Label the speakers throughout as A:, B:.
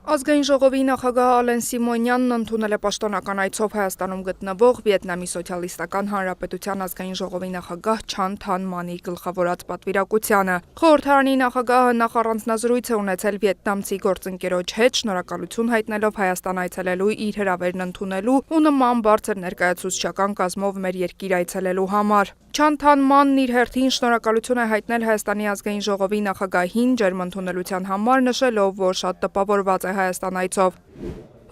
A: Ազգային ժողովի նախագահ Ալեն Սիմոնյանն ընդունել է պաշտոնական այցով Հայաստանում գտնվող Վիետնամի Սոցիալիստական Հանրապետության ազգային ժողովի նախագահ Չան Թան Մանի գլխավորած պատվիրակությանը։ Խորհրդարանի նախագահը նախ առանձնազրույց է ունեցել վիետնամցի գործընկերոջ հետ, շնորհակալություն հայտնելով Հայաստան այցելելու իր հրավերն ընդունելու ու նման բարձր ներկայացուցչական կազմով մեր երկիր այցելելու համար։ Չան Թան Մանն իր հերթին շնորհակալություն է հայտնել Հայաստանի ազգային ժողովի նախագահին ջերմընդունելության համար, նշելով, որ շատ տպավորված է Հայաստան այցով։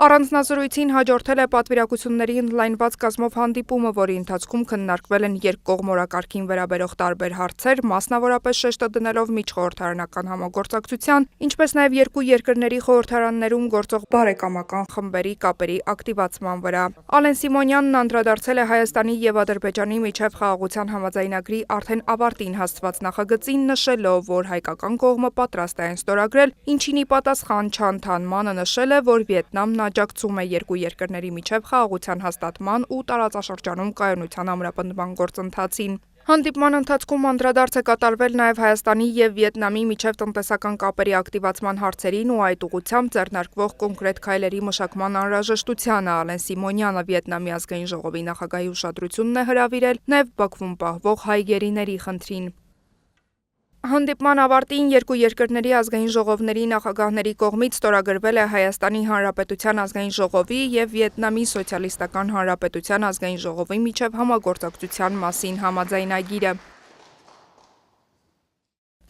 A: Առանձնազրույցին հաջորդել է պատվիրակությունների ընդլայնված կազմով հանդիպումը, որի ընթացքում քննարկվել են երկկողմ օրակարգին վերաբերող տարբեր հարցեր, մասնավորապես շեշտը դնելով միջխորհրդարանական համագործակցության, ինչպես նաև երկու երկրների խորհրդարաններում գործող բարեկամական խմբերի կապերի ակտիվացման վրա։ Ալեն Սիմոնյանն անդրադարձել է Հայաստանի եւ Ադրբեջանի միջև խաղաղության համաձայնագրի արդեն ավարտին հասցված նախագծին, նշելով, որ հայկական կողմը պատրաստ է այն ստորագրել, ինչին ի պատասխան Չան Թան Մանը նշել է, որ Վիետնամն աջակցում է երկու երկրների միջև խաղաղության հաստատման ու տարածաշրջանում կայունության ամրապնդման գործընթացին։ Հանդիպման ընթացքում անդրադարձ է կատարվել նաև Հայաստանի եւ Վիետնամի միջև տնտեսական կապերի ակտիվացման հարցերին ու այդ ուղղությամբ ձեռնարկվող կոնկրետ քայլերի մշակման անհրաժեշտությանը։ Ալեն Սիմոնյանը Վիետնամի ազգային ժողովի նախագահի ուշադրությունն է հրավիրել նաև Բաքվում պահվող հայ գերիների խնդրին։ Հանդիպման ավարտին երկու երկրների ազգային ժողովների նախագահների կողմից ստորագրվել է Հայաստանի Հանրապետության ազգային ժողովի եւ Վիետնամի Սոցիալիստական Հանրապետության ազգային ժողովի միջև համագործակցության մասին համաձայնագիրը։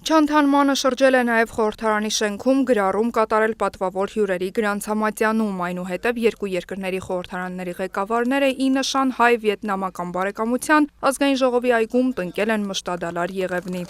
A: Չան Թան Մանը շրջել է նաև խորհրդարանի շենքում գրառում կատարել պատվավոր հյուրերի գրանցամատյանում, այնուհետև երկու երկրների խորհրդարանների ղեկավարները ի նշան հայ-վիետնամական բարեկամության ազգային ժողովի այգում տնկել են մշտադալար Եղևնի։